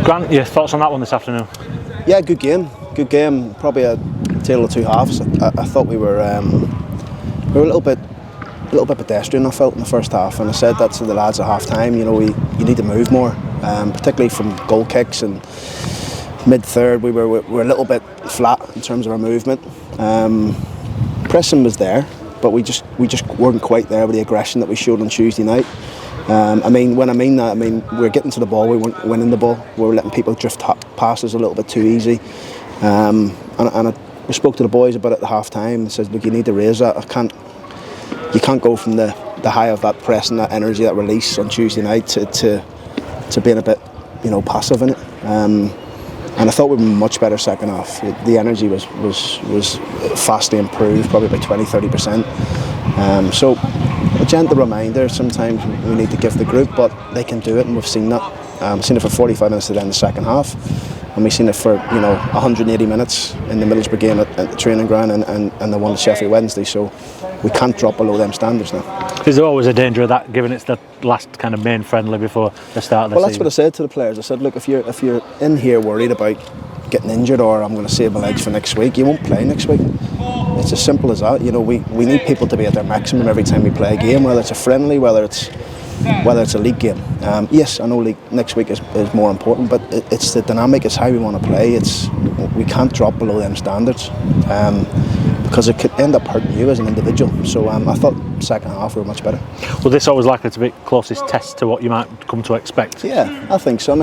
Grant, your thoughts on that one this afternoon? Yeah, good game. Good game. Probably a tale of two halves. I thought we were a little bit pedestrian, I felt, in the first half, and I said that to the lads at half time. You need to move more, particularly from goal kicks, and mid-third we were a little bit flat in terms of our movement. Pressing was there, but we just weren't quite there with the aggression that we showed on Tuesday night. When I mean that, we were getting to the ball, we weren't winning the ball, we were letting people drift past us a little bit too easy. And I spoke to the boys about it at the half time and said, look, you need to raise that. You can't go from the high of that press and that energy, that release on Tuesday night to being a bit, passive in it. And I thought we were much better second half. The energy was vastly improved, probably by 20-30%. So a gentle reminder, sometimes we need to give the group, but they can do it, and we've seen that. We've seen it for 45 minutes to the end of the second half, and we've seen it for 180 minutes in the Middlesbrough game at the training ground and the one at Sheffield Wednesday. So we can't drop below them standards now. Is there always a danger of that, given it's the last kind of main friendly before the start of the season? Well, that's what I said to the players. I said, look, if you're in here worried about getting injured or I'm going to save my legs for next week, you won't play next week. It's as simple as that. We need people to be at their maximum every time we play a game, whether it's a friendly, whether it's a league game. Yes, I know league next week is more important, but it's the dynamic, it's how we want to play. We can't drop below them standards. Because it could end up hurting you as an individual. So I thought second half we were much better. Well, this always likely to be closest test to what you might come to expect. Yeah, I think so.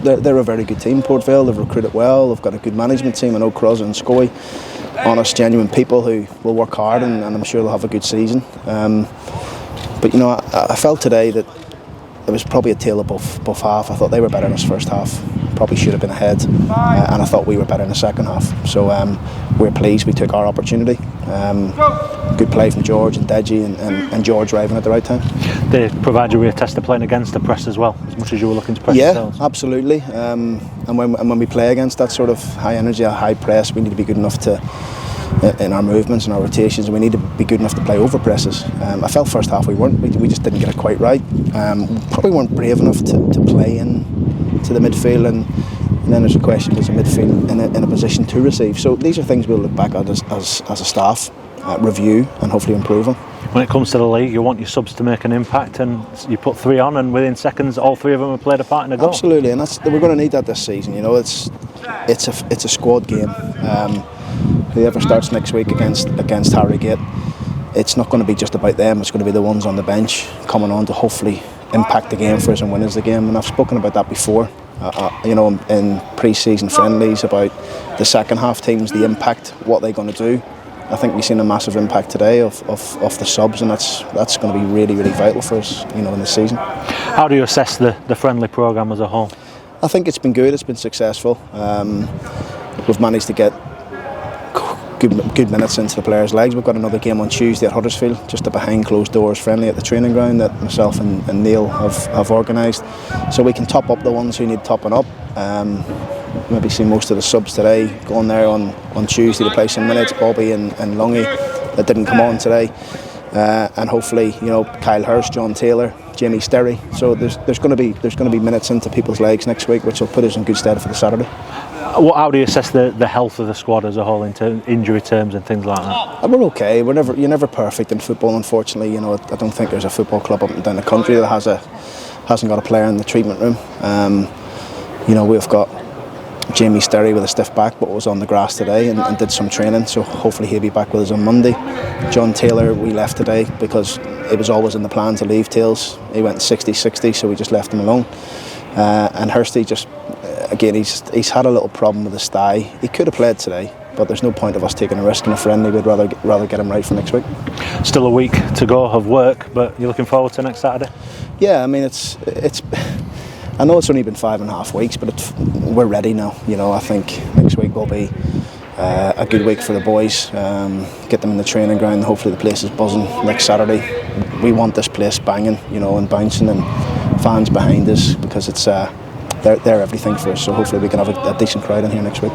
They're a very good team, Port Vale. They've recruited well. They've got a good management team. I know Crosser and Scoy, honest, genuine people who will work hard, and I'm sure they'll have a good season. But I felt today that it was probably a tale of both half. I thought they were better in this first half. Probably should have been ahead, and I thought we were better in the second half. So we're pleased we took our opportunity. Good play from George and Deji and George arriving at the right time. They provide you with a test of playing against the press as well, as much as you were looking to press yourselves. Yeah, absolutely. And when we play against that sort of high energy, high press, we need to be good enough to, in our movements and our rotations, we need to be good enough to play over presses. I felt first half we weren't. We just didn't get it quite right. Probably weren't brave enough to play in to the midfield, and then there's a question, is the midfield in a position to receive? So these are things we'll look back at as a staff, review and hopefully improve on. When it comes to the league, you want your subs to make an impact, and you put 3 on, and within seconds all 3 of them have played a part in a goal. Absolutely, and we're going to need that this season. It's a squad game. Whoever starts next week against Harrogate, it's not going to be just about them. It's going to be the ones on the bench coming on to hopefully impact the game for us and win us the game. And I've spoken about that before, in pre-season friendlies, about the second half teams, the impact, what they're going to do. I think we've seen a massive impact today of the subs, and that's going to be really, really vital for us, in the season. How do you assess the friendly programme as a whole? I think it's been good. It's been successful. We've managed to get good minutes into the players' legs. We've got another game on Tuesday at Huddersfield, just a behind closed doors friendly at the training ground that myself and Neil have organised, so we can top up the ones who need topping up. Maybe see most of the subs today going there on Tuesday to play some minutes. Bobby and Lungy that didn't come on today, and hopefully Kyle Hurst, John Taylor, Jamie Sterry. So there's going to be minutes into people's legs next week, which will put us in good stead for the Saturday. How do you assess the health of the squad as a whole in injury terms and things like that? We're okay. You're never perfect in football, unfortunately. I don't think there's a football club up and down the country that hasn't got a player in the treatment room. We've got Jamie Sterry with a stiff back, but was on the grass today and did some training, so hopefully he'll be back with us on Monday. John Taylor, we left today because it was always in the plan to leave Tails. He went 60-60, so we just left him alone. And Hursty again, he's had a little problem with his thigh. He could have played today, but there's no point of us taking a risk in a friendly. We'd rather get him right for next week. Still a week to go of work, but you're looking forward to next Saturday? Yeah, it's. I know it's only been 5.5 weeks, but we're ready now. I think next week will be a good week for the boys. Get them in the training ground. Hopefully the place is buzzing next Saturday. We want this place banging, and bouncing, and fans behind us, because it's they're everything for us. So hopefully we can have a decent crowd in here next week.